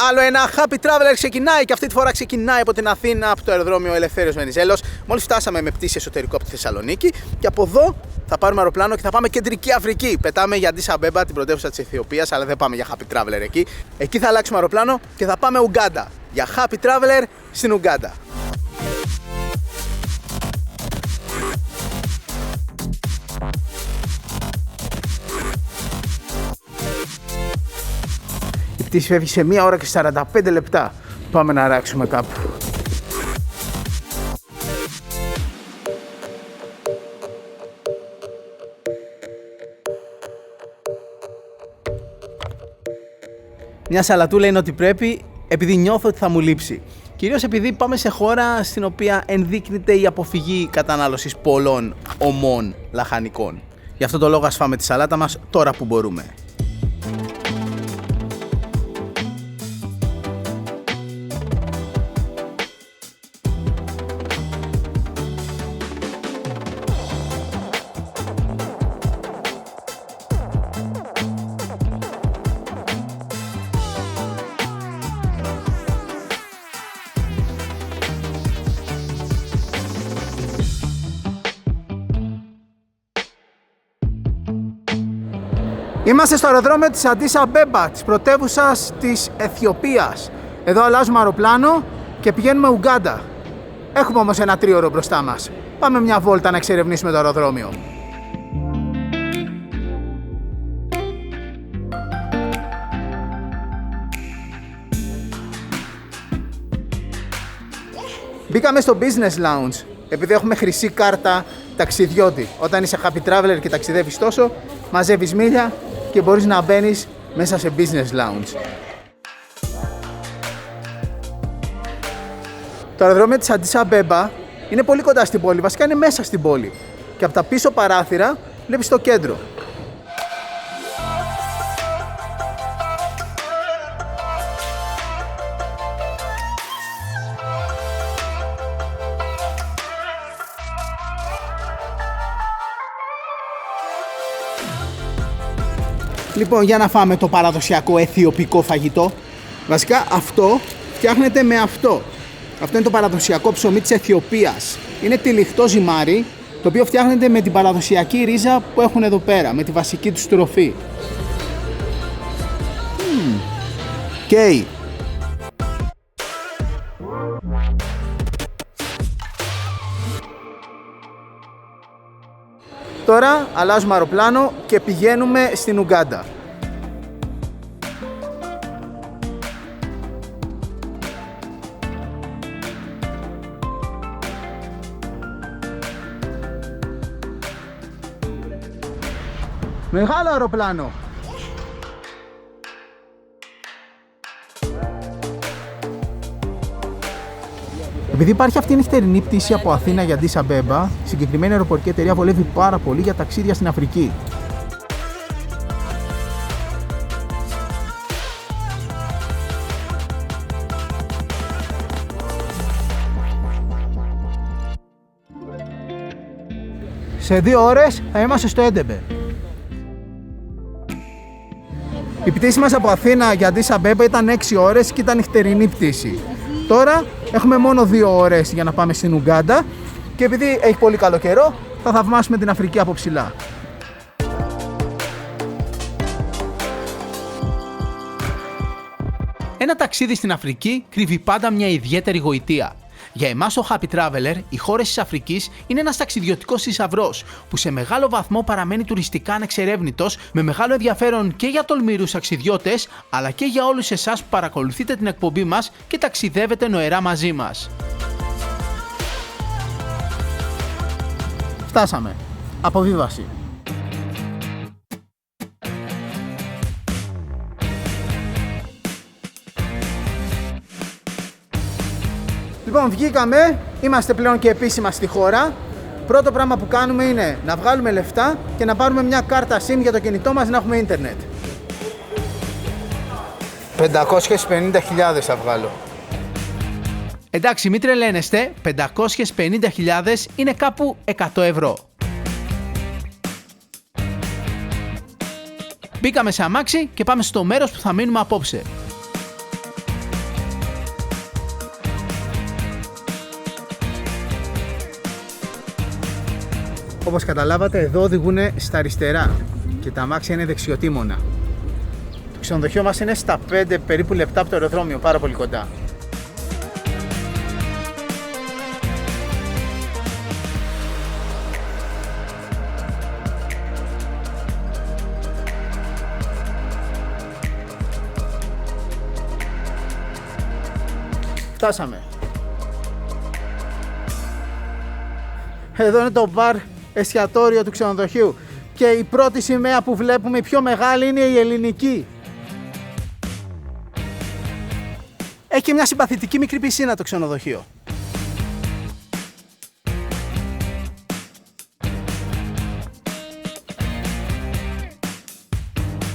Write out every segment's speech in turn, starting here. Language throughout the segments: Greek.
Άλλο ένα Happy Traveler ξεκινάει και αυτή τη φορά ξεκινάει από την Αθήνα, από το αεροδρόμιο Ελευθέριος Βενιζέλος. Μόλις φτάσαμε με πτήση εσωτερικό από τη Θεσσαλονίκη και από εδώ θα πάρουμε αεροπλάνο και θα πάμε Κεντρική Αφρική. Πετάμε για Αντίς Αμπέμπα, την πρωτεύουσα της Αιθιοπίας, αλλά δεν πάμε για Happy Traveler εκεί. Εκεί θα αλλάξουμε αεροπλάνο και θα πάμε Ουγκάντα. Για Happy Traveler στην Ουγκάντα. Η πτήση φεύγει σε 1 ώρα και 45 λεπτά. Πάμε να ράξουμε κάπου. Μια σαλατούλα είναι ότι πρέπει, επειδή νιώθω ότι θα μου λείψει. Κυρίως επειδή πάμε σε χώρα στην οποία ενδείκνυται η αποφυγή κατανάλωσης πολλών ομών λαχανικών. Γι' αυτό το λόγο ας φάμε τη σαλάτα μας τώρα που μπορούμε. Είμαστε στο αεροδρόμιο της Αντίς Αμπέμπα, της πρωτεύουσας της Αιθιοπίας. Εδώ αλλάζουμε αεροπλάνο και πηγαίνουμε Ουγκάντα. Έχουμε όμως ένα 3ωρο μπροστά μας. Πάμε μια βόλτα να εξερευνήσουμε το αεροδρόμιο. Μπήκαμε στο Business Lounge, επειδή έχουμε χρυσή κάρτα ταξιδιώτη. Όταν είσαι Happy Traveler και ταξιδεύεις τόσο, μαζεύεις μίλια και μπορείς να μπαίνεις μέσα σε Business Lounge. Το αεροδρόμιο της Αντίς Αμπέμπα είναι πολύ κοντά στην πόλη, βασικά είναι μέσα στην πόλη. Και από τα πίσω παράθυρα βλέπεις το κέντρο. Λοιπόν, για να φάμε το παραδοσιακό αιθιοπικό φαγητό. Βασικά αυτό φτιάχνεται με αυτό. Αυτό είναι το παραδοσιακό ψωμί της Αιθιοπίας. Είναι τυλιχτό ζυμάρι, το οποίο φτιάχνεται με την παραδοσιακή ρίζα που έχουν εδώ πέρα, με τη βασική τους τροφή. Καίει. Τώρα αλλάζουμε αεροπλάνο και πηγαίνουμε στην Ουγκάντα. Μεγάλο αεροπλάνο. Επειδή υπάρχει αυτή η νυχτερινή πτήση από Αθήνα για Αντίς Αμπέμπα, η συγκεκριμένη αεροπορική εταιρεία βολεύει πάρα πολύ για ταξίδια στην Αφρική. Σε 2 ώρες θα είμαστε στο Έντεμπε. Η πτήση μας από Αθήνα για Αντίς Αμπέμπα ήταν 6 ώρες και ήταν νυχτερινή πτήση. Τώρα έχουμε μόνο 2 ώρες για να πάμε στην Ουγκάντα και επειδή έχει πολύ καλό καιρό θα θαυμάσουμε την Αφρική από ψηλά. Ένα ταξίδι στην Αφρική κρύβει πάντα μια ιδιαίτερη γοητεία. Για εμάς το Happy Traveler, οι χώρες της Αφρικής είναι ένας ταξιδιωτικός θησαυρός που σε μεγάλο βαθμό παραμένει τουριστικά ανεξερεύνητος, με μεγάλο ενδιαφέρον και για τολμηρούς ταξιδιώτες, αλλά και για όλους εσάς που παρακολουθείτε την εκπομπή μας και ταξιδεύετε νοερά μαζί μας. Φτάσαμε. Αποβίβαση. Λοιπόν, βγήκαμε, είμαστε πλέον και επίσημα στη χώρα. Πρώτο πράγμα που κάνουμε είναι να βγάλουμε λεφτά και να πάρουμε μια κάρτα SIM για το κινητό μας να έχουμε ίντερνετ. 550.000 θα βγάλω. Εντάξει, μην τρελαίνεστε, 550.000 είναι κάπου 100 ευρώ. Μπήκαμε σε αμάξι και πάμε στο μέρος που θα μείνουμε απόψε. Όπως καταλάβατε, εδώ οδηγούν στα αριστερά και τα αμάξια είναι δεξιοτήμωνα. Το ξενοδοχείο μας είναι στα 5 περίπου λεπτά από το αεροδρόμιο, πάρα πολύ κοντά. Φτάσαμε. Εδώ είναι το μπαρ εστιατόριο του ξενοδοχείου και η πρώτη σημαία που βλέπουμε, η πιο μεγάλη, είναι η ελληνική. Έχει και μια συμπαθητική μικρή πισίνα το ξενοδοχείο.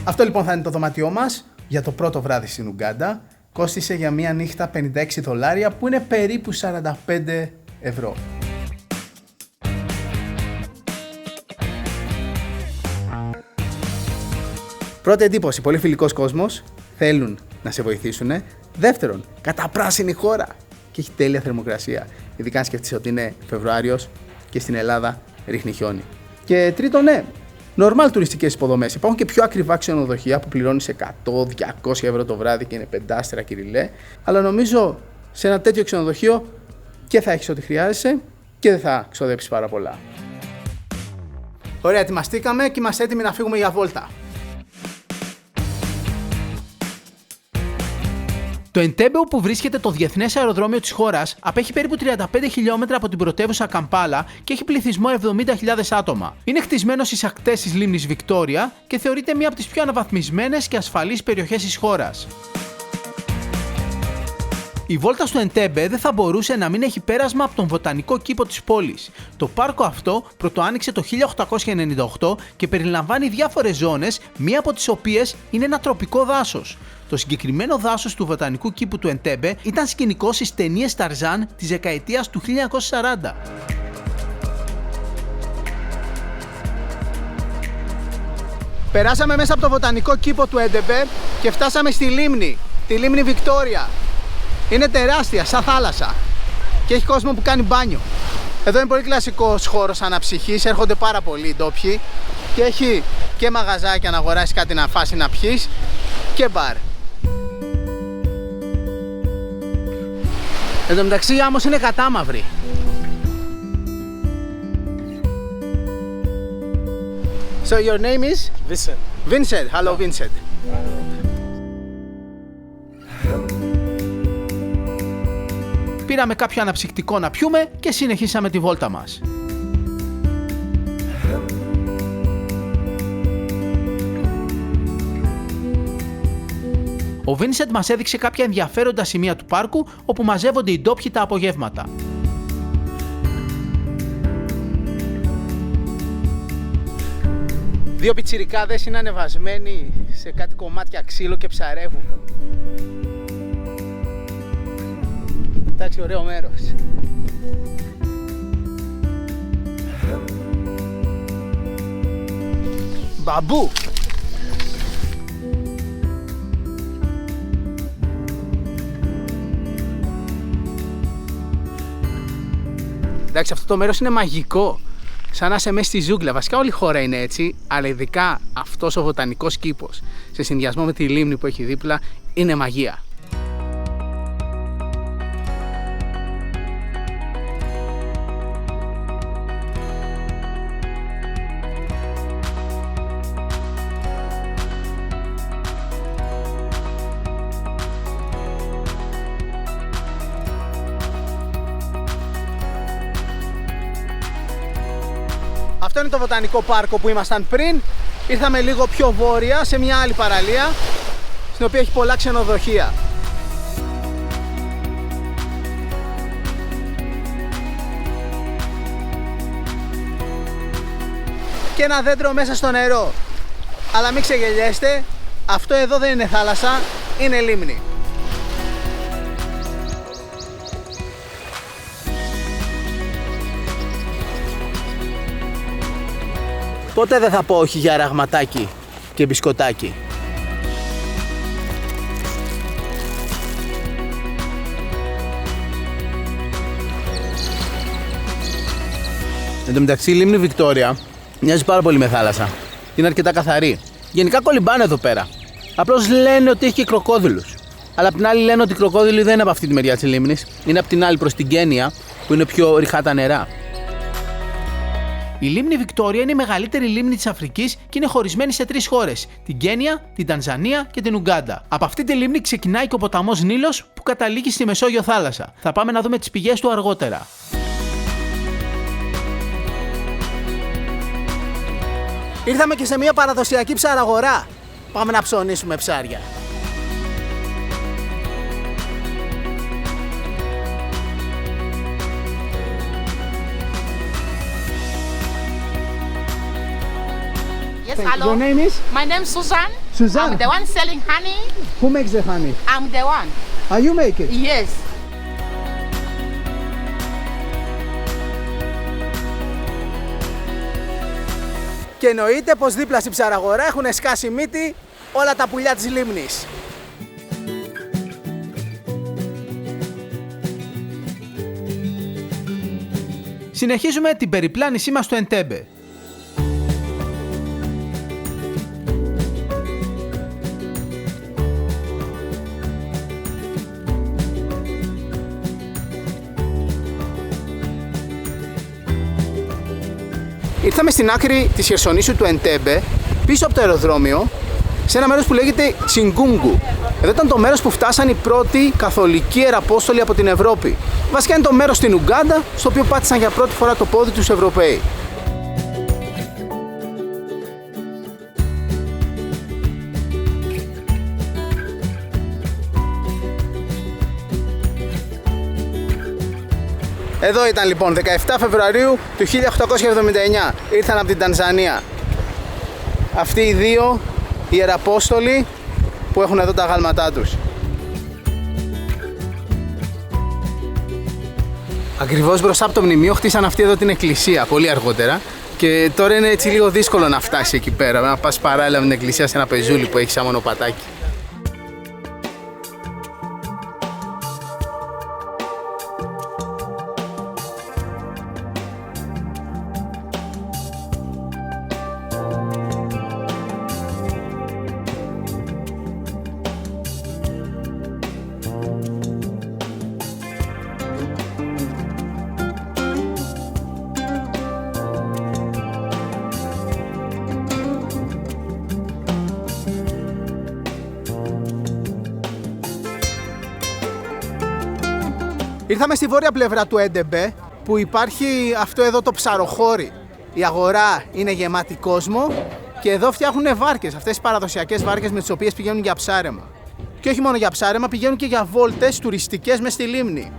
Αυτό λοιπόν θα είναι το δωμάτιό μας για το πρώτο βράδυ στην Ουγκάντα. Κόστισε για μία νύχτα $56 που είναι περίπου 45 ευρώ. Πρώτη εντύπωση, πολύ φιλικός κόσμος, θέλουν να σε βοηθήσουν. Δεύτερον, καταπράσινη χώρα και έχει τέλεια θερμοκρασία. Ειδικά αν σκεφτείς ότι είναι Φεβρουάριος και στην Ελλάδα ρίχνει χιόνι. Και τρίτον, ναι, normal τουριστικές υποδομές. Υπάρχουν και πιο ακριβά ξενοδοχεία που πληρώνεις 100-200 ευρώ το βράδυ και είναι 5 κυριλέ. Αλλά νομίζω σε ένα τέτοιο ξενοδοχείο και θα έχεις ό,τι χρειάζεσαι και δεν θα ξοδέψεις πάρα πολλά. Ωραία, ετοιμαστήκαμε και είμαστε έτοιμοι να φύγουμε για βόλτα. Το Εντέμπε, όπου βρίσκεται το διεθνές αεροδρόμιο της χώρας, απέχει περίπου 35 χιλιόμετρα από την πρωτεύουσα Καμπάλα και έχει πληθυσμό 70.000 άτομα. Είναι χτισμένο στις ακτές της λίμνης Βικτόρια και θεωρείται μία από τις πιο αναβαθμισμένες και ασφαλείς περιοχές της χώρας. Η βόλτα στο Εντέμπε δεν θα μπορούσε να μην έχει πέρασμα από τον βοτανικό κήπο της πόλης. Το πάρκο αυτό πρωτοάνοιξε το 1898 και περιλαμβάνει διάφορες ζώνες, μία από τις οποίες είναι ένα τροπικό δάσος. Το συγκεκριμένο δάσος του βοτανικού κήπου του Εντέμπε ήταν σκηνικό στις ταινίες Ταρζάν της δεκαετίας του 1940. Περάσαμε μέσα από το βοτανικό κήπο του Εντέμπε και φτάσαμε στη λίμνη, τη λίμνη Βικτόρια. Είναι τεράστια, σαν θάλασσα και έχει κόσμο που κάνει μπάνιο. Εδώ είναι πολύ κλασικός χώρος αναψυχής, έρχονται πάρα πολλοί ντόπιοι και έχει και μαγαζάκια να αγοράσεις κάτι να φας ή να πιείς και μπαρ. Εν τω μεταξύ η άμμος είναι κατάμαυρη. So your name is? Vincent. Vincent. Hello Vincent. Πήραμε κάποιο αναψυκτικό να πιούμε και συνεχίσαμε τη βόλτα μας. Ο Βίνσεντ μας έδειξε κάποια ενδιαφέροντα σημεία του πάρκου όπου μαζεύονται οι ντόπιοι τα απογεύματα. Δύο πιτσιρικάδες είναι ανεβασμένοι σε κάτι κομμάτια ξύλο και ψαρεύουν. Εντάξει, ωραίο μέρος. Μπαμπού! Εντάξει, αυτό το μέρος είναι μαγικό. Σαν να είσαι μέσα στη ζούγκλα. Βασικά όλη η χώρα είναι έτσι, αλλά ειδικά αυτός ο βοτανικός κήπος, σε συνδυασμό με τη λίμνη που έχει δίπλα, είναι μαγεία. Αυτό είναι το βοτανικό πάρκο που ήμασταν πριν. Ήρθαμε λίγο πιο βόρεια σε μια άλλη παραλία, στην οποία έχει πολλά ξενοδοχεία. Και ένα δέντρο μέσα στο νερό. Αλλά μην ξεγελιέστε, αυτό εδώ δεν είναι θάλασσα, είναι λίμνη. Ποτέ δεν θα πω όχι για ραγματάκι και μπισκοτάκι. Εν τω μεταξύ, η λίμνη Βικτόρια μοιάζει πάρα πολύ με θάλασσα. Είναι αρκετά καθαρή. Γενικά κολυμπάνε εδώ πέρα. Απλώς λένε ότι έχει και κροκόδιλους. Αλλά απ' την άλλη λένε ότι οι κροκόδιλοι δεν είναι από αυτή τη μεριά της λίμνης. Είναι από την άλλη προς την Κένια, που είναι πιο ρηχά τα νερά. Η λίμνη Βικτόρια είναι η μεγαλύτερη λίμνη της Αφρικής και είναι χωρισμένη σε 3 χώρες: την Κένια, την Τανζανία και την Ουγκάντα. Από αυτή τη λίμνη ξεκινάει και ο ποταμός Νείλος που καταλήγει στη Μεσόγειο θάλασσα. Θα πάμε να δούμε τις πηγές του αργότερα. Ήρθαμε και σε μια παραδοσιακή ψαραγορά. Πάμε να ψωνίσουμε ψάρια. Yes, hello. Your name is? My name is Susan. Suzanne. I'm the one selling honey. Who makes the honey? I'm the one. Are you make it? Yes. Και εννοείται πως δίπλα στην ψαραγορά έχουν σκάσει μύτη όλα τα πουλιά της λίμνης. Συνεχίζουμε την περιπλάνησή μας στο Εντέμπε. Ήρθαμε στην άκρη της Χερσονήσου του Εντέμπε, πίσω από το αεροδρόμιο, σε ένα μέρος που λέγεται Τσιγκούγκου. Εδώ ήταν το μέρος που φτάσαν οι πρώτοι καθολικοί ιεραπόστολοι από την Ευρώπη. Βασικά είναι το μέρος στην Ουγκάντα, στο οποίο πάτησαν για πρώτη φορά το πόδι τους Ευρωπαίοι. Εδώ ήταν λοιπόν 17 Φεβρουαρίου του 1879, ήρθαν από την Τανζανία. Αυτοί οι δύο ιεραπόστολοι που έχουν εδώ τα αγάλματά τους. Ακριβώς μπροστά από το μνημείο χτίσαν αυτή εδώ την εκκλησία πολύ αργότερα και τώρα είναι έτσι λίγο δύσκολο να φτάσει εκεί πέρα, να πας παράλληλα με την εκκλησία σε ένα πεζούλι που έχει σαν μονοπατάκι. Ήρθαμε στη βόρεια πλευρά του Εντέμπε που υπάρχει αυτό εδώ το ψαροχώρι. Η αγορά είναι γεμάτη κόσμο και εδώ φτιάχνουν βάρκες, αυτές τις παραδοσιακές βάρκες με τις οποίες πηγαίνουν για ψάρεμα. Και όχι μόνο για ψάρεμα, πηγαίνουν και για βόλτες τουριστικές μες στη λίμνη.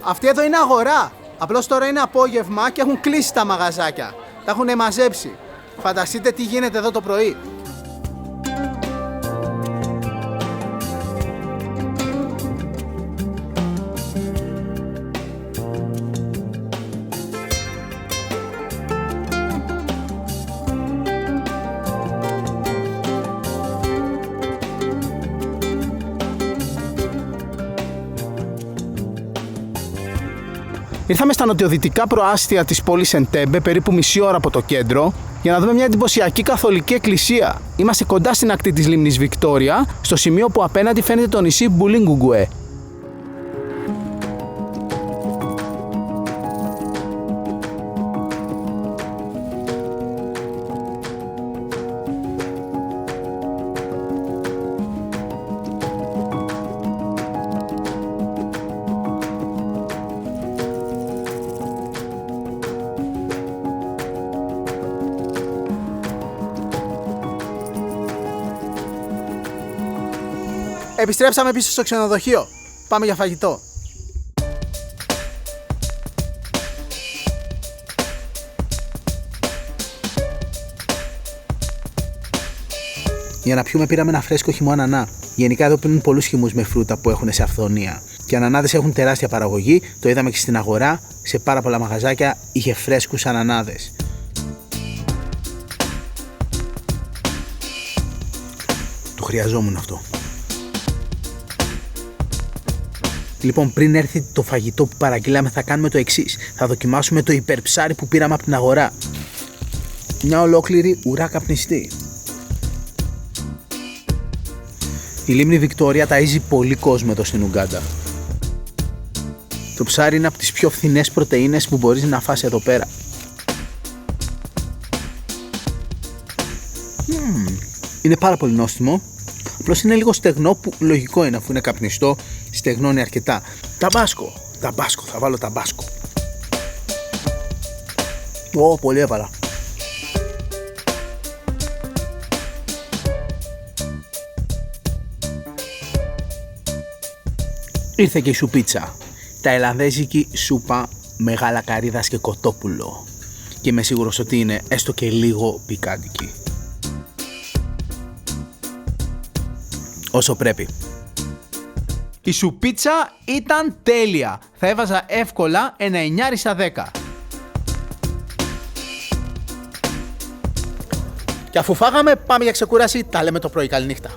Αυτή εδώ είναι αγορά. Απλώς τώρα είναι απόγευμα και έχουν κλείσει τα μαγαζάκια. Τα έχουν μαζέψει. Φανταστείτε τι γίνεται εδώ το πρωί. Ήρθαμε στα νοτιοδυτικά προάστια της πόλης Εντέμπε, περίπου μισή ώρα από το κέντρο, για να δούμε μια εντυπωσιακή καθολική εκκλησία. Είμαστε κοντά στην ακτή της λίμνης Βικτόρια, στο σημείο που απέναντι φαίνεται το νησί Μπουλίνγκουγκουέ. Επιστρέψαμε πίσω στο ξενοδοχείο. Πάμε για φαγητό. Για να πιούμε πήραμε ένα φρέσκο χυμό ανανά. Γενικά εδώ πίνουν πολλούς χυμούς με φρούτα που έχουν σε αυθονία. Και οι ανανάδες έχουν τεράστια παραγωγή, το είδαμε και στην αγορά, σε πάρα πολλά μαγαζάκια είχε φρέσκους ανανάδες. Το χρειαζόμουν αυτό. Λοιπόν, πριν έρθει το φαγητό που παραγγείλαμε, θα κάνουμε το εξής. Θα δοκιμάσουμε το υπερψάρι που πήραμε από την αγορά. Μια ολόκληρη ουρά καπνιστή. Η λίμνη Βικτόρια ταΐζει πολύ κόσμο εδώ στην Ουγκάντα. Το ψάρι είναι από τις πιο φθηνές πρωτεΐνες που μπορείς να φας εδώ πέρα. Είναι πάρα πολύ νόστιμο. Απλώς είναι λίγο στεγνό, που λογικό είναι αφού είναι καπνιστό, στεγνώνει αρκετά. Ταμπάσκο, θα βάλω ταμπάσκο. Πολύ έβαλα. Ήρθε και η σουπίτσα. Ταϊλανδέζικη σούπα με γαλακαρίδας και κοτόπουλο. Και είμαι σίγουρος ότι είναι έστω και λίγο πικάντικη. Όσο πρέπει. Η σουπίτσα ήταν τέλεια. Θα έβαζα εύκολα ένα 9 στα 10. Και αφού φάγαμε, πάμε για ξεκούραση. Τα λέμε το πρωί. Καληνύχτα.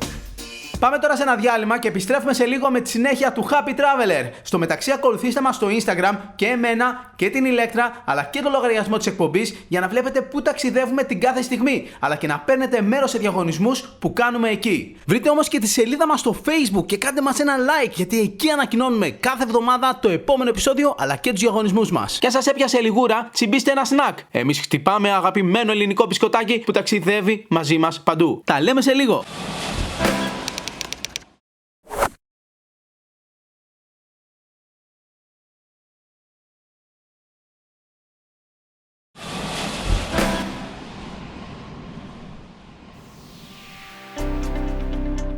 Πάμε τώρα σε ένα διάλειμμα και επιστρέφουμε σε λίγο με τη συνέχεια του Happy Traveler. Στο μεταξύ, ακολουθήστε μας στο Instagram και εμένα και την Ηλέκτρα, αλλά και το λογαριασμό της εκπομπής για να βλέπετε πού ταξιδεύουμε την κάθε στιγμή, αλλά και να παίρνετε μέρος σε διαγωνισμούς που κάνουμε εκεί. Βρείτε όμως και τη σελίδα μας στο Facebook και κάντε μας ένα like, γιατί εκεί ανακοινώνουμε κάθε εβδομάδα το επόμενο επεισόδιο, αλλά και τους διαγωνισμούς μας. Και αν σας έπιασε λιγούρα, τσιμπήστε ένα snack. Εμείς χτυπάμε αγαπημένο ελληνικό μπισκοτάκι που ταξιδεύει μαζί μας παντού. Τα λέμε σε λίγο.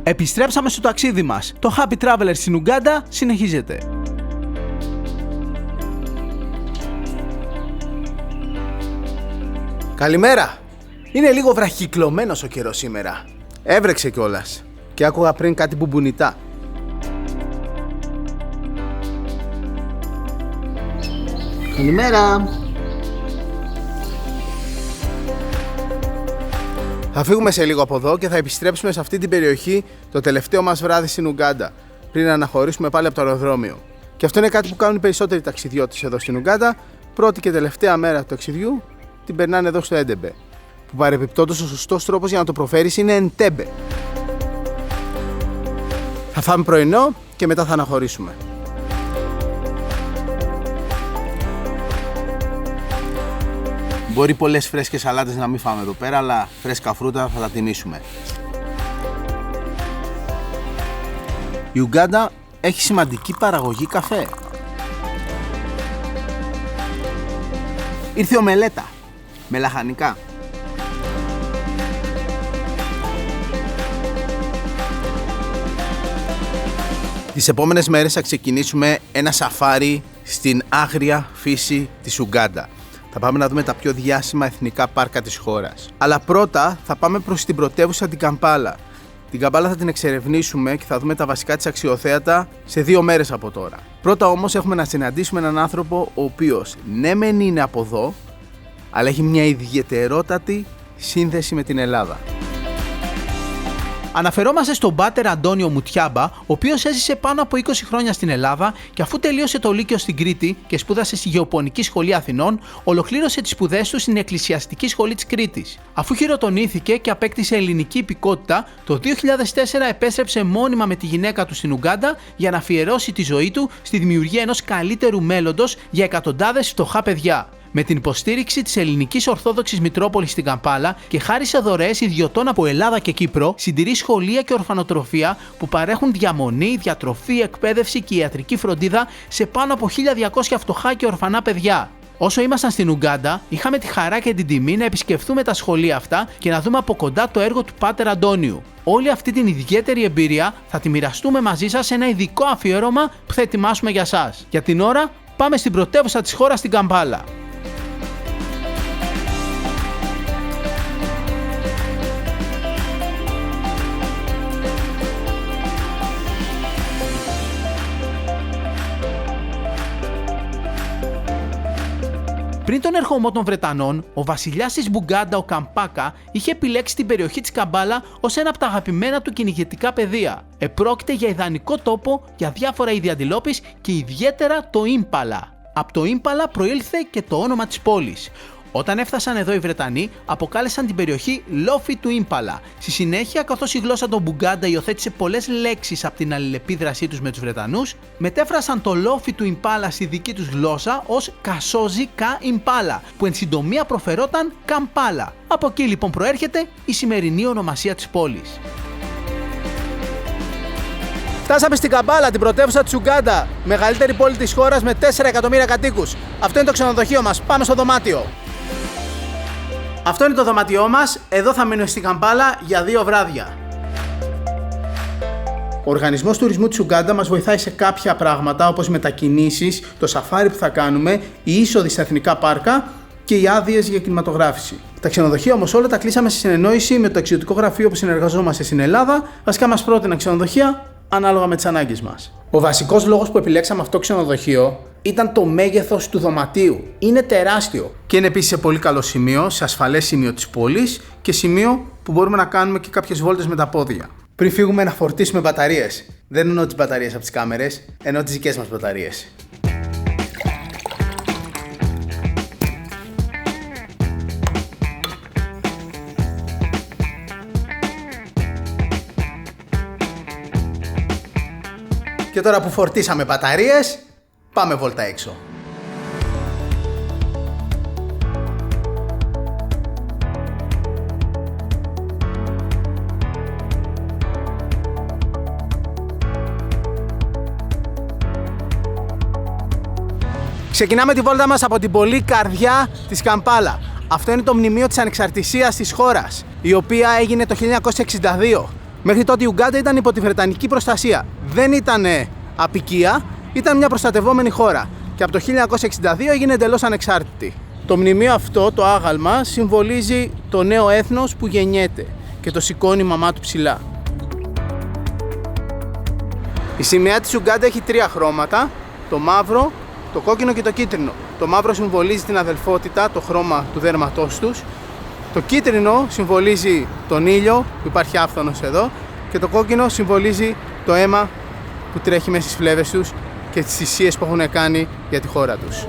Επιστρέψαμε στο ταξίδι μας. Το Happy Traveler στην Ουγκάντα συνεχίζεται. Καλημέρα! Είναι λίγο βραχυκλωμένος ο καιρός σήμερα. Έβρεξε κιόλας. Και άκουγα πριν κάτι μπουμπουνιτά. Καλημέρα! Θα φύγουμε σε λίγο από εδώ και θα επιστρέψουμε σε αυτή την περιοχή το τελευταίο μας βράδυ στην Ουγκάντα, πριν να αναχωρήσουμε πάλι από το αεροδρόμιο. Και αυτό είναι κάτι που κάνουν οι περισσότεροι ταξιδιώτες εδώ στην Ουγκάντα. Πρώτη και τελευταία μέρα του ταξιδιού την περνάνε εδώ στο Έντεμπε. Που παρεπιπτόντως ο σωστός τρόπος για να το προφέρεις είναι Εντέμπε. Θα φάμε πρωινό και μετά θα αναχωρήσουμε. Μπορεί πολλές φρέσκες σαλάτες να μην φάμε εδώ πέρα, αλλά φρέσκα φρούτα θα τα τιμήσουμε. Η Ουγκάντα έχει σημαντική παραγωγή καφέ. Ήρθε ο μελέτα, με λαχανικά. Τις επόμενες μέρες θα ξεκινήσουμε ένα σαφάρι στην άγρια φύση της Ουγκάντα. Θα πάμε να δούμε τα πιο διάσημα εθνικά πάρκα της χώρας. Αλλά πρώτα θα πάμε προς την πρωτεύουσα την Καμπάλα. Την Καμπάλα θα την εξερευνήσουμε και θα δούμε τα βασικά της αξιοθέατα σε 2 μέρες από τώρα. Πρώτα όμως έχουμε να συναντήσουμε έναν άνθρωπο ο οποίος ναι μεν είναι από εδώ, αλλά έχει μια ιδιαιτερότατη σύνδεση με την Ελλάδα. Αναφερόμαστε στον πάτερ Αντώνιο Μουτιάμπα, ο οποίος έζησε πάνω από 20 χρόνια στην Ελλάδα και αφού τελείωσε το Λύκειο στην Κρήτη και σπούδασε στη Γεωπονική Σχολή Αθηνών, ολοκλήρωσε τις σπουδές του στην Εκκλησιαστική Σχολή της Κρήτης. Αφού χειροτονήθηκε και απέκτησε ελληνική υπηκότητα, το 2004 επέστρεψε μόνιμα με τη γυναίκα του στην Ουγκάντα για να αφιερώσει τη ζωή του στη δημιουργία ενός καλύτερου μέλλοντος για εκατοντάδες φτωχά παιδιά. Με την υποστήριξη της Ελληνικής Ορθόδοξης Μητρόπολης στην Καμπάλα και χάρη σε δωρεές ιδιωτών από Ελλάδα και Κύπρο, συντηρεί σχολεία και ορφανοτροφία που παρέχουν διαμονή, διατροφή, εκπαίδευση και ιατρική φροντίδα σε πάνω από 1.200 φτωχά και ορφανά παιδιά. Όσο ήμασταν στην Ουγκάντα, είχαμε τη χαρά και την τιμή να επισκεφθούμε τα σχολεία αυτά και να δούμε από κοντά το έργο του πάτερ Αντώνιου. Όλη αυτή την ιδιαίτερη εμπειρία θα τη μοιραστούμε μαζί σας σε ένα ειδικό αφιέρωμα που θα ετοιμάσουμε για σας. Για την ώρα, πάμε στην πρωτεύουσα της χώρας, την Καμπάλα. Πριν τον ερχομό των Βρετανών, ο βασιλιάς της Μπουγκάντα, ο Καμπάκα, είχε επιλέξει την περιοχή της Καμπάλα ως ένα από τα αγαπημένα του κυνηγετικά πεδία. Επρόκειται για ιδανικό τόπο για διάφορα είδη αντιλόπης και ιδιαίτερα το ίμπαλα. Από το ίμπαλα προήλθε και το όνομα της πόλης. Όταν έφτασαν εδώ οι Βρετανοί, αποκάλεσαν την περιοχή Λόφι του Ίμπαλα. Στη συνέχεια, καθώς η γλώσσα των Μπουγκάντα υιοθέτησε πολλές λέξεις από την αλληλεπίδρασή τους με τους Βρετανούς, μετέφρασαν το Λόφι του Ίμπαλα στη δική τους γλώσσα ως Κασόζι Κα Ιμπάλα, που εν συντομία προφερόταν Καμπάλα. Από εκεί λοιπόν προέρχεται η σημερινή ονομασία της πόλης. Φτάσαμε στην Καμπάλα, την πρωτεύουσα της Ουγκάντα, μεγαλύτερη πόλη της χώρας με 4 εκατομμύρια κατοίκους. Αυτό είναι το ξενοδοχείο μας. Πάμε στο δωμάτιο. Αυτό είναι το δωμάτιό μας. Εδώ θα μείνουμε στην Καμπάλα για 2 βράδια. Ο Οργανισμός Τουρισμού της Ουγκάντα μας βοηθάει σε κάποια πράγματα, όπως οι μετακινήσεις, το σαφάρι που θα κάνουμε, η είσοδοι στα εθνικά πάρκα και οι άδειες για κινηματογράφηση. Τα ξενοδοχεία όμως όλα τα κλείσαμε σε συνεννόηση με το ταξιδιωτικό γραφείο που συνεργαζόμαστε στην Ελλάδα. Βασικά μας πρότειναν ξενοδοχεία ανάλογα με τις ανάγκες μας. Ο βασικός λόγος που επιλέξαμε αυτό το ξενοδοχείο ήταν το μέγεθος του δωματίου. Είναι τεράστιο και είναι επίσης σε πολύ καλό σημείο, σε ασφαλές σημείο της πόλης και σημείο που μπορούμε να κάνουμε και κάποιες βόλτες με τα πόδια. Πριν φύγουμε να φορτίσουμε μπαταρίες. Δεν εννοώ τις μπαταρίες από τις κάμερες, εννοώ τις δικές μας μπαταρίες. Και τώρα που φορτίσαμε μπαταρίες, πάμε βόλτα έξω. Ξεκινάμε τη βόλτα μας από την πολύ καρδιά της Καμπάλα. Αυτό είναι το μνημείο της ανεξαρτησίας της χώρας, η οποία έγινε το 1962. Μέχρι τότε η Ουγκάντα ήταν υπό τη Βρετανική προστασία. Δεν ήταν αποικία, ήταν μια προστατευόμενη χώρα. Και από το 1962 έγινε εντελώς ανεξάρτητη. Το μνημείο αυτό, το άγαλμα, συμβολίζει το νέο έθνος που γεννιέται και το σηκώνει η μαμά του ψηλά. Η σημαία της Ουγκάντα έχει 3 χρώματα, το μαύρο, το κόκκινο και το κίτρινο. Το μαύρο συμβολίζει την αδελφότητα, το χρώμα του δέρματός τους. Το κίτρινο συμβολίζει τον ήλιο που υπάρχει άφθονος εδώ και το κόκκινο συμβολίζει το αίμα που τρέχει μέσα στις φλέβες τους και τις θυσίες που έχουν κάνει για τη χώρα τους.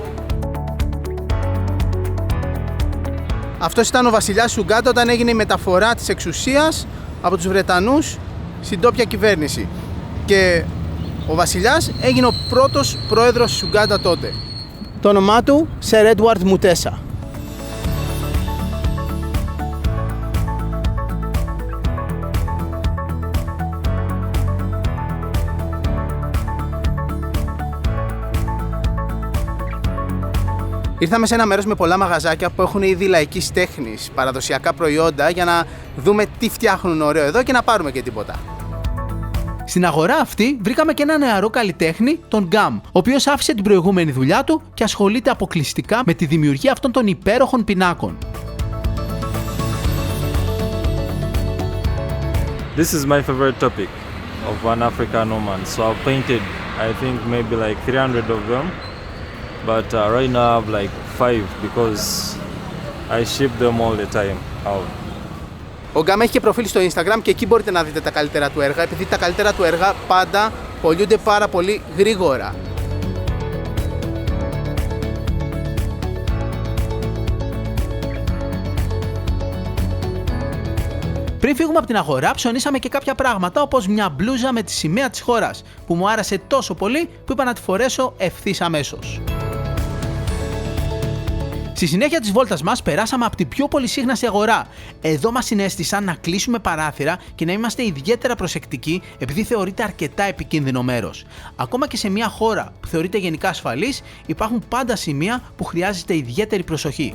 Αυτός ήταν ο βασιλιάς της Ουγκάντα όταν έγινε η μεταφορά της εξουσίας από τους Βρετανούς στην τόπια κυβέρνηση. Και ο βασιλιάς έγινε ο πρώτος πρόεδρος της Ουγκάντα τότε. Το όνομά του Sir Edward Mutesa. Ήρθαμε σε ένα μέρος με πολλά μαγαζάκια που έχουν ήδη λαϊκής τέχνης, παραδοσιακά προϊόντα, για να δούμε τι φτιάχνουν ωραίο εδώ και να πάρουμε και τίποτα. Στην αγορά αυτή βρήκαμε και ένα νεαρό καλλιτέχνη, τον Γκάμ, ο οποίος άφησε την προηγούμενη δουλειά του και ασχολείται αποκλειστικά με τη δημιουργία αυτών των υπέροχων πινάκων. This is my favorite topic of an African woman. So I've painted, I think maybe like 300 of them. But right now I have like 5 because I ship them all the time out. Ο Γκάμ έχει και προφίλ στο Instagram και εκεί μπορείτε να δείτε τα καλύτερα του έργα, επειδή τα καλύτερα του έργα πάντα πωλούνται πάρα πολύ γρήγορα. Πριν φύγουμε από την αγορά, ψωνίσαμε και κάποια πράγματα, όπως μια μπλούζα με τη σημαία της χώρας, που μου άρεσε τόσο πολύ που είπα να τη φορέσω ευθύς αμέσως. Στη συνέχεια της βόλτας μας περάσαμε από την πιο πολυσύχναστη αγορά. Εδώ μας συνέστησαν να κλείσουμε παράθυρα και να είμαστε ιδιαίτερα προσεκτικοί, επειδή θεωρείται αρκετά επικίνδυνο μέρος. Ακόμα και σε μια χώρα που θεωρείται γενικά ασφαλής, υπάρχουν πάντα σημεία που χρειάζεται ιδιαίτερη προσοχή.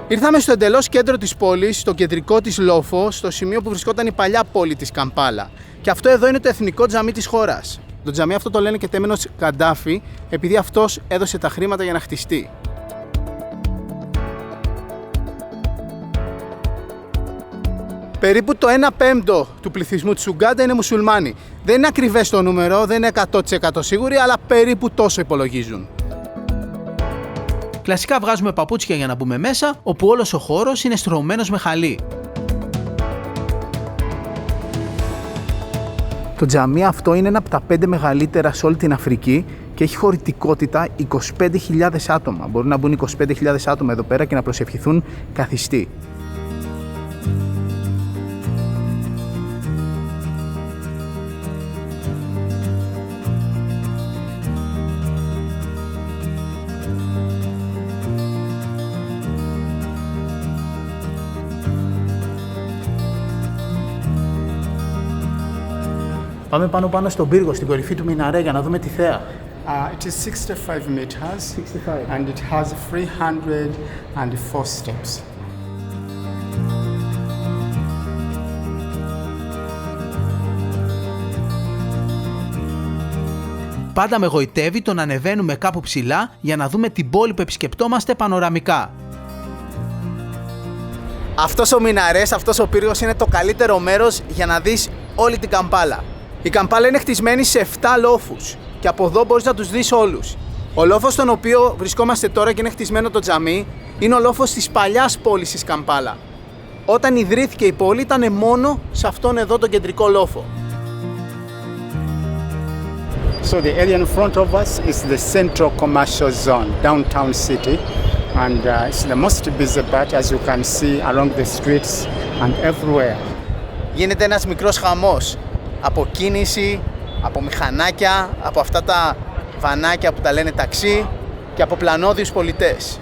Ήρθαμε στο εντελώς κέντρο της πόλης, στο κεντρικό της λόφο, στο σημείο που βρισκόταν η παλιά πόλη της Καμπάλα. Και αυτό εδώ είναι το εθνικό τζαμί της χώρας. Το τζαμί αυτό το λένε και τέμενος Καντάφη, επειδή αυτός έδωσε τα χρήματα για να χτιστεί. Περίπου το 1/5 του πληθυσμού της Ουγκάντα είναι μουσουλμάνοι. Δεν είναι ακριβές το νούμερο, δεν είναι 100% σίγουροι, αλλά περίπου τόσο υπολογίζουν. Κλασικά βγάζουμε παπούτσια για να μπούμε μέσα, όπου όλος ο χώρος είναι στρωμένος με χαλί. Το τζαμί αυτό είναι ένα από τα 5 μεγαλύτερα σε όλη την Αφρική και έχει χωρητικότητα 25.000 άτομα. Μπορούν να μπουν 25.000 άτομα εδώ πέρα και να προσευχηθούν καθιστοί. Πάμε πάνω στον πύργο, στην κορυφή του Μιναρέ για να δούμε τη θέα. It is 65 meters and it has 304 steps. Πάντα με γοητεύει το να ανεβαίνουμε κάπου ψηλά για να δούμε την πόλη που επισκεπτόμαστε πανοραμικά. Αυτός ο Μιναρές, αυτός ο πύργος είναι το καλύτερο μέρος για να δεις όλη την Καμπάλα. Η Καμπάλα είναι χτισμένη σε 7 λόφους και από εδώ μπορείς να τους δεις όλους. Ο λόφος στον οποίο βρισκόμαστε τώρα και είναι χτισμένο το τζαμί είναι ο λόφος της παλιάς πόλης της Καμπάλα. Όταν ιδρύθηκε η πόλη ήταν μόνο σε αυτόν εδώ τον κεντρικό λόφο. So the area in front of us is the central commercial zone, downtown city, and it's the most busy part, as you can see along the streets and everywhere. Γίνεται ένας μικρός χαμός από κίνηση, από μηχανάκια, από αυτά τα βανάκια που τα λένε ταξί και από πλανόδιους πολιτές.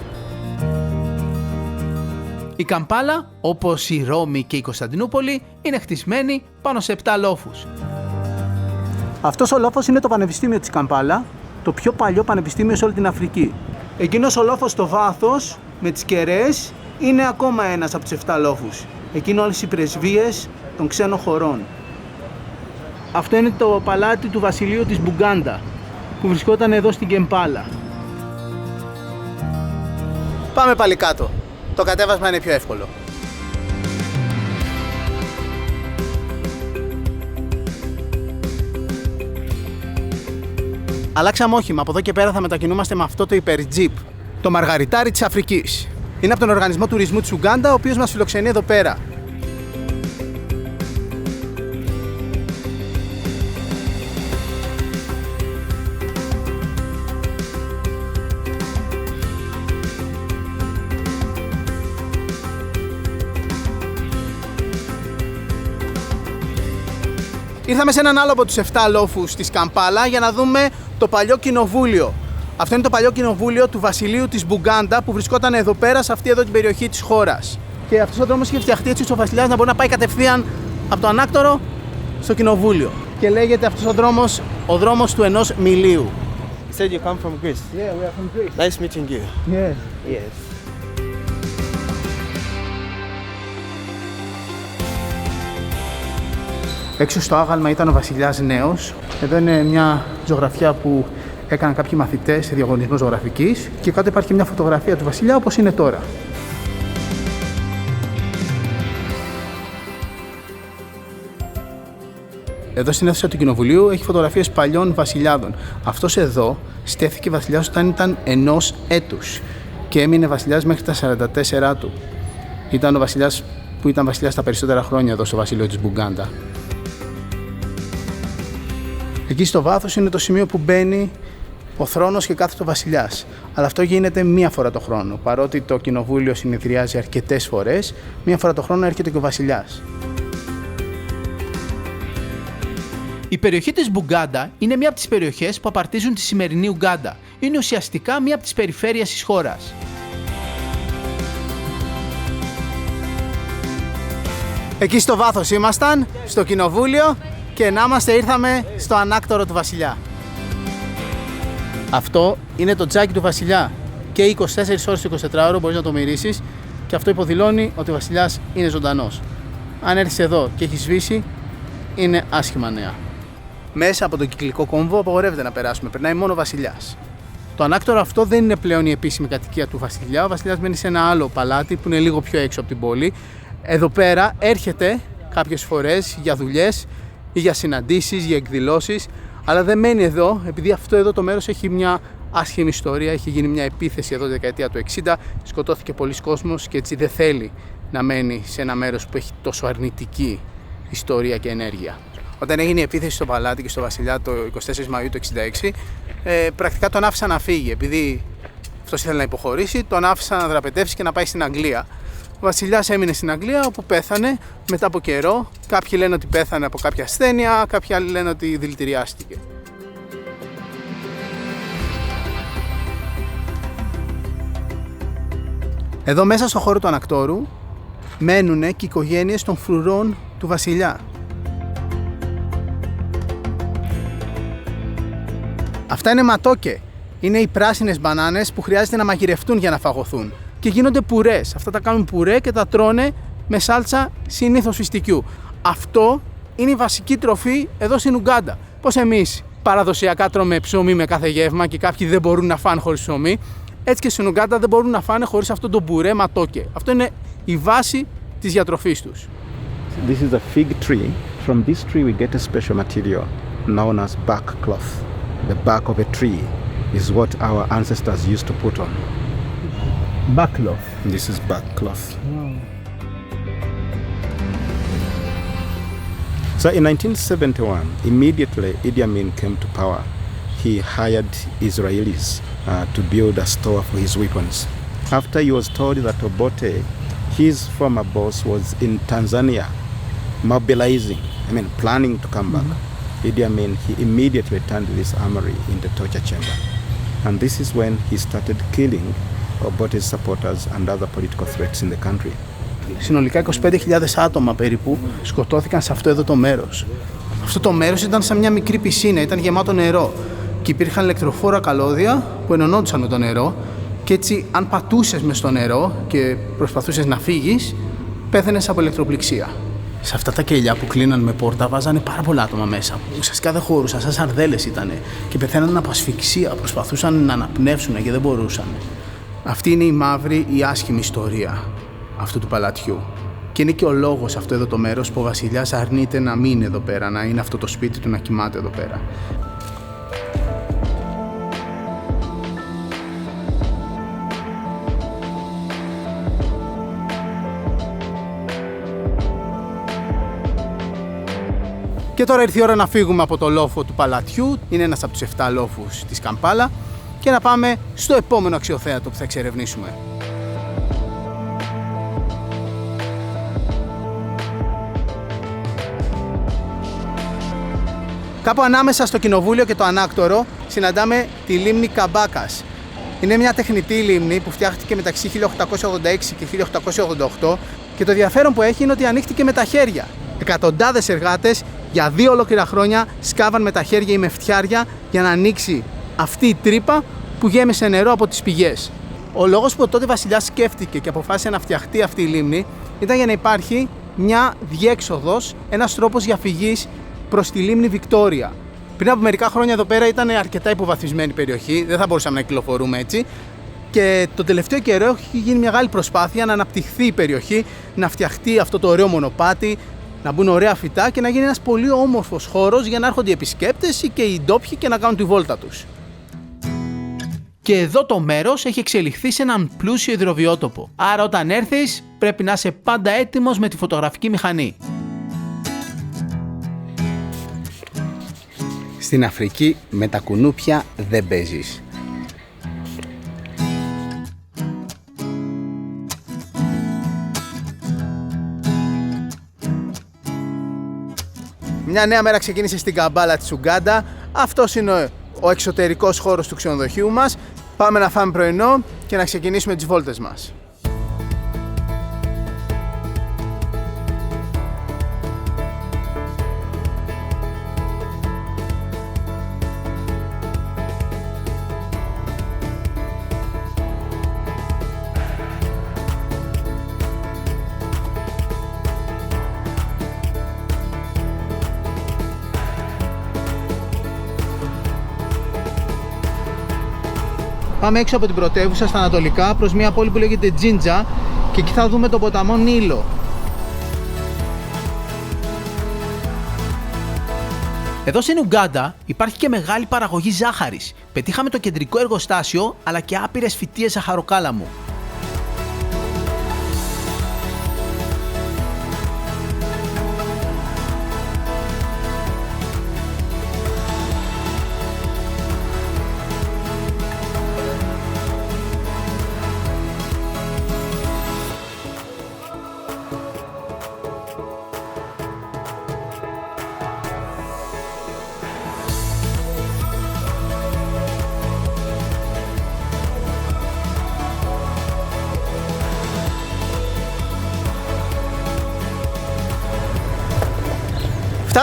Η Καμπάλα, όπως η Ρώμη και η Κωνσταντινούπολη, είναι χτισμένη πάνω σε 7 λόφους. Αυτός ο λόφος είναι το Πανεπιστήμιο της Καμπάλα, το πιο παλιό πανεπιστήμιο σε όλη την Αφρική. Εκείνος ο λόφος στο βάθος, με τις κεραίες, είναι ακόμα ένας από τους 7 λόφους. Εκεί είναι όλες οι πρεσβείες των ξένων χωρών. Αυτό είναι το παλάτι του βασιλείου της Μπουγκάντα, που βρισκόταν εδώ στην Κεμπάλα. Πάμε πάλι κάτω. Το κατέβασμα είναι πιο εύκολο. Αλλάξαμε όχημα. Από εδώ και πέρα θα μετακινούμαστε με αυτό το υπερτζίπ, το Μαργαριτάρι της Αφρικής. Είναι από τον Οργανισμό Τουρισμού της Ουγκάντα, ο οποίος μας φιλοξενεί εδώ πέρα. Ήρθαμε σε έναν άλλο από τους 7 λόφους της Καμπάλα για να δούμε το παλιό κοινοβούλιο. Αυτό είναι το παλιό κοινοβούλιο του βασιλείου της Μπουγκάντα που βρισκόταν εδώ πέρα, σε αυτή εδώ την περιοχή της χώρας. Και αυτός ο δρόμος είχε φτιαχτεί έτσι ώστε ο βασιλιάς να μπορεί να πάει κατευθείαν από το ανάκτορο στο κοινοβούλιο. Και λέγεται αυτός ο δρόμος του ενός μιλίου. You said you come from Greece. Yeah, we are from Greece. Nice meeting you. Yes. Yes. Έξω στο άγαλμα ήταν ο βασιλιάς νέος. Εδώ είναι μια ζωγραφιά που έκαναν κάποιοι μαθητές σε διαγωνισμό ζωγραφικής και κάτω υπάρχει μια φωτογραφία του βασιλιά όπως είναι τώρα. Εδώ στην αίθουσα του κοινοβουλίου έχει φωτογραφίες παλιών βασιλιάδων. Αυτός εδώ στέθηκε βασιλιάς όταν ήταν 1 έτους και έμεινε βασιλιάς μέχρι τα 44 του. Ήταν ο βασιλιάς που ήταν βασιλιάς τα περισσότερα χρόνια εδώ στο βασίλειο της Μπουγκάντα. Εκεί στο βάθος είναι το σημείο που μπαίνει ο θρόνος και κάθεται ο βασιλιάς. Αλλά αυτό γίνεται μία φορά το χρόνο. Παρότι το κοινοβούλιο συνεδριάζει αρκετές φορές, μία φορά το χρόνο έρχεται και ο βασιλιάς. Η περιοχή της Μπουγκάντα είναι μία από τις περιοχές που απαρτίζουν τη σημερινή Ουγκάντα. Είναι ουσιαστικά μία από τις περιφέρειες της χώρας. Εκεί στο βάθος ήμασταν, στο κοινοβούλιο και να είμαστε ήρθαμε στο ανάκτορο του βασιλιά. Αυτό είναι το τζάκι του βασιλιά και 24 ώρες το 24ωρο μπορείς να το μυρίσεις και αυτό υποδηλώνει ότι ο βασιλιάς είναι ζωντανός. Αν έρθεις εδώ και έχει σβήσει, είναι άσχημα νέα. Μέσα από τον κυκλικό κόμβο απαγορεύεται να περάσουμε, περνάει μόνο ο βασιλιάς. Το ανάκτορο αυτό δεν είναι πλέον η επίσημη κατοικία του βασιλιά. Ο βασιλιάς μένει σε ένα άλλο παλάτι που είναι λίγο πιο έξω από την πόλη. Εδώ πέρα έρχεται κάποιες φορές για δουλειές ή για συναντήσεις, για εκδηλώσεις, αλλά δεν μένει εδώ, επειδή αυτό εδώ το μέρος έχει μια άσχημη ιστορία, έχει γίνει μια επίθεση εδώ τη δεκαετία του 60, σκοτώθηκε πολλοί κόσμος και έτσι δεν θέλει να μένει σε ένα μέρος που έχει τόσο αρνητική ιστορία και ενέργεια. Όταν έγινε η επίθεση στο παλάτι και στο βασιλιά το 24 Μαΐου του 1966, πρακτικά τον άφησαν να φύγει, επειδή αυτός ήθελε να υποχωρήσει, τον άφησαν να δραπετεύσει και να πάει στην Αγγλία. Ο βασιλιάς έμεινε στην Αγγλία, όπου πέθανε μετά από καιρό. Κάποιοι λένε ότι πέθανε από κάποια ασθένεια, κάποιοι άλλοι λένε ότι δηλητηριάστηκε. Εδώ μέσα στο χώρο του Ανακτόρου μένουν και οι οικογένειες των φρουρών του βασιλιά. Αυτά είναι ματόκε. Είναι οι πράσινες μπανάνες που χρειάζεται να μαγειρευτούν για να φαγωθούν. Και γίνονται πουρές. Αυτά τα κάνουν πουρέ και τα τρώνε με σάλτσα συνήθως φιστικιού. Αυτό είναι η βασική τροφή εδώ στην Ουγκάντα. Πώς εμείς παραδοσιακά τρώμε ψωμί με κάθε γεύμα και κάποιοι δεν μπορούν να φάνε χωρίς ψωμί, έτσι και στην Ουγκάντα δεν μπορούν να φάνε χωρίς αυτό το πουρέ ματόκε. Αυτό είναι η βάση της διατροφής τους. This is a fig tree. From this tree we get a special material known as bark cloth. The bark of a tree is what our ancestors used to put on. Bark cloth. This is bark cloth. So in 1971, immediately Idi Amin came to power. He hired Israelis to build a store for his weapons. After he was told that Obote, his former boss, was in Tanzania mobilizing, planning to come back. Idi Amin, he immediately turned this armory into torture chamber. And this is when he started killing Obote's supporters and other political threats in the country. Συνολικά 25.000 άτομα περίπου σκοτώθηκαν σε αυτό εδώ το μέρος. Αυτό το μέρος ήταν σαν μια μικρή πισίνα, ήταν γεμάτο νερό και υπήρχαν ηλεκτροφόρα καλώδια που ενωνόντουσαν με το νερό και έτσι αν πατούσες μες στο νερό και προσπαθούσες να φύγεις, πέθαινες από ηλεκτροπληξία. Σε αυτά τα κελιά που κλείναν με πόρτα βάζανε πάρα πολλά άτομα μέσα. Ουσιαστικά δεν χωρούσαν, σαν σαρδέλες ήτανε και πεθαίναν από ασφυξία, προσπαθούσαν να αναπνεύσουν και δεν μπορούσαν. Αυτή είναι η μαύρη, η άσχημη ιστορία αυτού του παλατιού. Και είναι και ο λόγος αυτό εδώ το μέρος που ο βασιλιάς αρνείται να μείνει εδώ πέρα, να είναι αυτό το σπίτι του, να κοιμάται εδώ πέρα. Και τώρα ήρθε η ώρα να φύγουμε από το λόφο του παλατιού, είναι ένας από τους 7 λόφους της Καμπάλα, και να πάμε στο επόμενο αξιοθέατο που θα εξερευνήσουμε. Κάπου ανάμεσα στο Κοινοβούλιο και το Ανάκτορο συναντάμε τη λίμνη Καμπάκας. Είναι μια τεχνητή λίμνη που φτιάχτηκε μεταξύ 1886 και 1888 και το ενδιαφέρον που έχει είναι ότι ανοίχτηκε με τα χέρια. Εκατοντάδες εργάτες για 2 ολόκληρα χρόνια σκάβαν με τα χέρια ή με φτιάρια για να ανοίξει αυτή η τρύπα που γέμισε νερό από τις πηγές. Ο λόγος που τότε ο βασιλιάς σκέφτηκε και αποφάσισε να φτιαχτεί αυτή η λίμνη ήταν για να υπάρχει μια διέξοδος, ένας τρόπος διαφυγής προς τη λίμνη Βικτόρια. Πριν από μερικά χρόνια εδώ πέρα ήταν αρκετά υποβαθμισμένη περιοχή, δεν θα μπορούσαμε να κυκλοφορούμε έτσι. Και το τελευταίο καιρό έχει γίνει μεγάλη προσπάθεια να αναπτυχθεί η περιοχή, να φτιαχτεί αυτό το ωραίο μονοπάτι, να μπουν ωραία φυτά και να γίνει ένας πολύ όμορφος χώρος για να έρχονται οι επισκέπτες ή και οι ντόπιοι και να κάνουν τη βόλτα τους. Και εδώ το μέρος έχει εξελιχθεί σε έναν πλούσιο υδροβιότοπο. Άρα όταν έρθεις πρέπει να είσαι πάντα έτοιμος με τη φωτογραφική μηχανή. Στην Αφρική με τα κουνούπια δεν παίζεις. Μια νέα μέρα ξεκίνησε στην Καμπάλα της Ουγκάντα. Αυτός είναι ο εξωτερικός χώρος του ξενοδοχείου μας. Πάμε να φάμε πρωινό και να ξεκινήσουμε τις βόλτες μας. Πάμε έξω από την πρωτεύουσα στα ανατολικά προς μια πόλη που λέγεται Τζίντζα και εκεί θα δούμε τον ποταμό Νείλο. Εδώ στην Ουγκάντα υπάρχει και μεγάλη παραγωγή ζάχαρης. Πετύχαμε το κεντρικό εργοστάσιο αλλά και άπειρες φυτείες ζαχαροκάλαμου.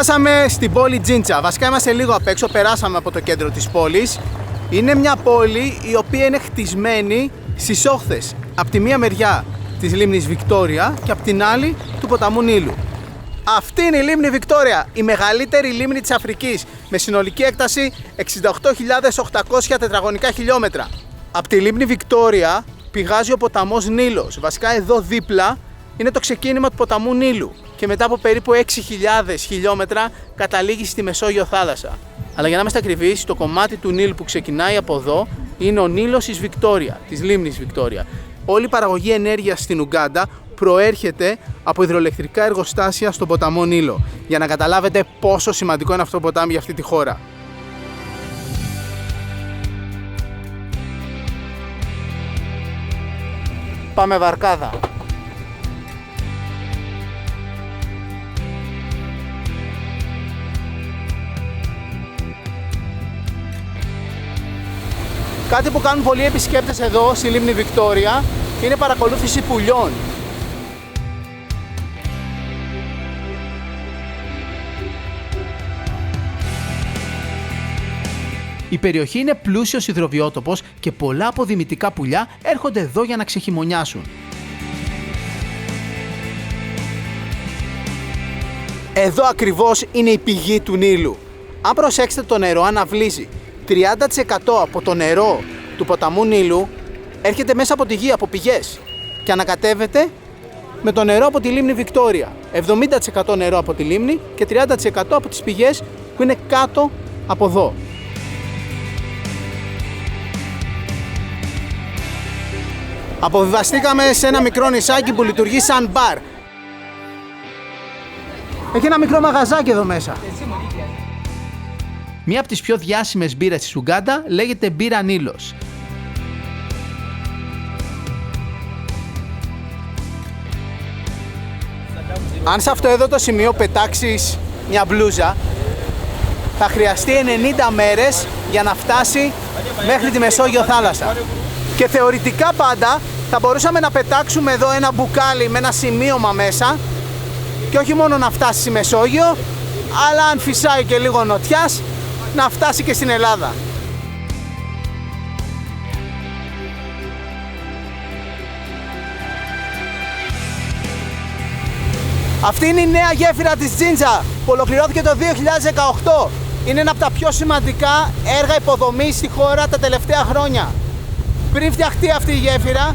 Φτάσαμε στην πόλη Τζίντσα. Βασικά είμαστε λίγο απ' έξω, περάσαμε από το κέντρο της πόλης. Είναι μια πόλη η οποία είναι χτισμένη στις όχθες. Από τη μία μεριά της λίμνης Βικτόρια και από την άλλη του ποταμού Νείλου. Αυτή είναι η λίμνη Βικτόρια, η μεγαλύτερη λίμνη της Αφρικής, με συνολική έκταση 68.800 τετραγωνικά χιλιόμετρα. Από τη λίμνη Βικτόρια πηγάζει ο ποταμός Νείλος. Βασικά εδώ δίπλα είναι το ξεκίνημα του ποταμού Νείλου και μετά από περίπου 6.000 χιλιόμετρα καταλήγει στη Μεσόγειο θάλασσα. Αλλά για να είμαστε ακριβείς, το κομμάτι του Νείλου που ξεκινάει από εδώ είναι ο Νείλος της Βικτόρια, της λίμνης Βικτόρια. Όλη η παραγωγή ενέργειας στην Ουγκάντα προέρχεται από υδροελεκτρικά εργοστάσια στον ποταμό Νείλο, για να καταλάβετε πόσο σημαντικό είναι αυτό το ποτάμι για αυτή τη χώρα. Πάμε βαρκάδα. Κάτι που κάνουν πολλοί επισκέπτες εδώ στη λίμνη Βικτόρια είναι παρακολούθηση πουλιών. Η περιοχή είναι πλούσιος υδροβιότοπος και πολλά αποδημητικά πουλιά έρχονται εδώ για να ξεχειμονιάσουν. Εδώ ακριβώς είναι η πηγή του Νείλου. Αν προσέξετε το νερό αναβλύζει. 30% από το νερό του ποταμού Νείλου έρχεται μέσα από τη γη, από πηγές, και ανακατεύεται με το νερό από τη λίμνη Βικτόρια. 70% νερό από τη λίμνη και 30% από τις πηγές που είναι κάτω από εδώ. Αποβιβαστήκαμε σε ένα μικρό νησάκι που λειτουργεί σαν μπαρ. Έχει ένα μικρό μαγαζάκι εδώ μέσα. Μία από τις πιο διάσημες μπύρες της Ουγκάντα λέγεται μπύρα Νείλος. Αν σε αυτό εδώ το σημείο πετάξεις μια μπλούζα, θα χρειαστεί 90 μέρες για να φτάσει μέχρι τη Μεσόγειο θάλασσα. Και θεωρητικά πάντα θα μπορούσαμε να πετάξουμε εδώ ένα μπουκάλι με ένα σημείωμα μέσα και όχι μόνο να φτάσει στη Μεσόγειο, αλλά αν φυσάει και λίγο νοτιάς, να φτάσει και στην Ελλάδα. Αυτή είναι η νέα γέφυρα της Τζίντσα που ολοκληρώθηκε το 2018. Είναι ένα από τα πιο σημαντικά έργα υποδομής στη χώρα τα τελευταία χρόνια. Πριν φτιαχτεί αυτή η γέφυρα,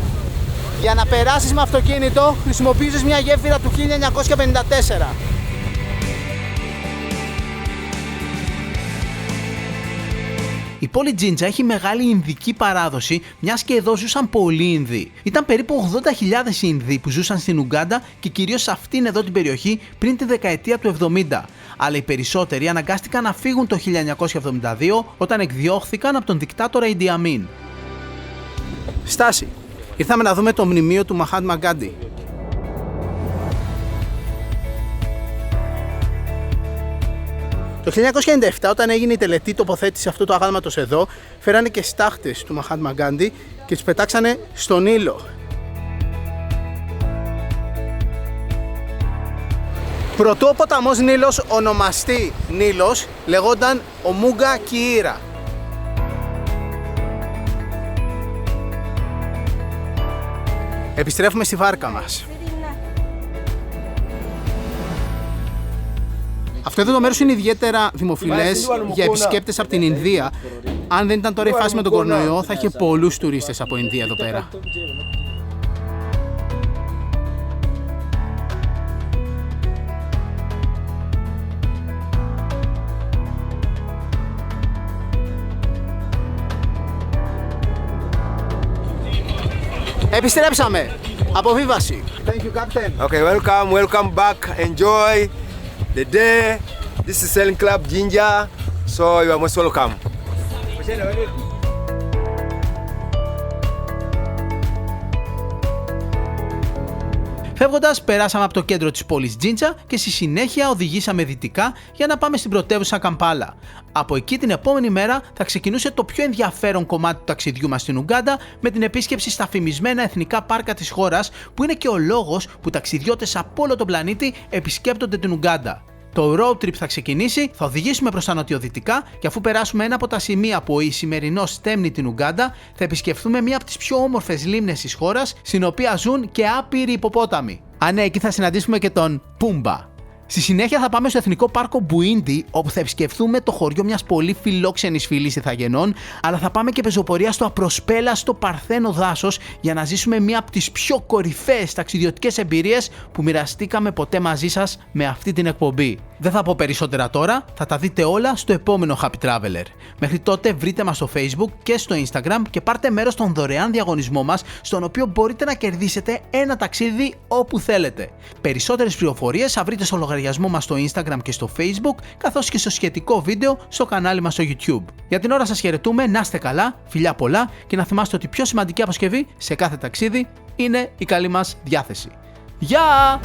για να περάσεις με αυτοκίνητο χρησιμοποιήσεις μια γέφυρα του 1954. Η πόλη Τζίντσα έχει μεγάλη Ινδική παράδοση, μιας και εδώ ζούσαν πολλοί Ινδοί. Ήταν περίπου 80.000 Ινδοί που ζούσαν στην Ουγκάντα και κυρίως σε αυτήν εδώ την περιοχή πριν τη δεκαετία του 70. Αλλά οι περισσότεροι αναγκάστηκαν να φύγουν το 1972 όταν εκδιώχθηκαν από τον δικτάτορα Ιντι Αμίν. Στάση. Ήρθαμε να δούμε το μνημείο του Μαχάτμα Γκάντι. Το 1997, όταν έγινε η τελετή τοποθέτηση αυτού του αγάλματος εδώ, φέρανε και στάχτες του Μαχάτμα Γκάντι και τις πετάξανε στον Νείλο. Προτού ο ποταμός Νείλος ονομαστεί Νείλος, λεγόταν Ομούγκα Κιήρα. Επιστρέφουμε στη βάρκα μας. Αυτό εδώ το μέρος είναι ιδιαίτερα δημοφιλές για επισκέπτες από την Ινδία. Αν δεν ήταν τώρα η φάση με τον κορονοϊό, θα είχε πολλούς τουρίστες από Ινδία εδώ πέρα. Επιστρέψαμε. Αποβίβαση. Thank you, Captain. Okay, welcome back. Enjoy the day. This is Sailing Club Jinja, so you are most welcome. Φεύγοντας, περάσαμε από το κέντρο της πόλης Τζίντζα και στη συνέχεια οδηγήσαμε δυτικά για να πάμε στην πρωτεύουσα Καμπάλα. Από εκεί την επόμενη μέρα θα ξεκινούσε το πιο ενδιαφέρον κομμάτι του ταξιδιού μας στην Ουγκάντα, με την επίσκεψη στα φημισμένα εθνικά πάρκα της χώρας, που είναι και ο λόγος που ταξιδιώτες από όλο τον πλανήτη επισκέπτονται την Ουγκάντα. Το road trip θα ξεκινήσει, θα οδηγήσουμε προς τα νοτιοδυτικά και αφού περάσουμε ένα από τα σημεία που ο Ισημερινός στέμνει την Ουγκάντα, θα επισκεφθούμε μία από τις πιο όμορφες λίμνες της χώρας, στην οποία ζουν και άπειροι υποπόταμοι. Ναι, εκεί θα συναντήσουμε και τον Πούμπα. Στη συνέχεια θα πάμε στο Εθνικό Πάρκο Μπουίντι, όπου θα επισκεφθούμε το χωριό μιας πολύ φιλόξενης φυλής Ιθαγενών, αλλά θα πάμε και πεζοπορία στο απροσπέλαστο Παρθένο δάσος για να ζήσουμε μία από τις πιο κορυφαίες ταξιδιωτικές εμπειρίες που μοιραστήκαμε ποτέ μαζί σας με αυτή την εκπομπή. Δεν θα πω περισσότερα τώρα, θα τα δείτε όλα στο επόμενο Happy Traveler. Μέχρι τότε βρείτε μας στο Facebook και στο Instagram και πάρτε μέρος στον δωρεάν διαγωνισμό μας, στον οποίο μπορείτε να κερδίσετε ένα ταξίδι όπου θέλετε. Περισσότερες πληροφορίες θα βρείτε στο λογαριασμό μας στο Instagram και στο Facebook, καθώς και στο σχετικό βίντεο στο κανάλι μας στο YouTube. Για την ώρα σας χαιρετούμε, να είστε καλά, φιλιά πολλά και να θυμάστε ότι η πιο σημαντική αποσκευή σε κάθε ταξίδι είναι η καλή μας διάθεση. Γεια!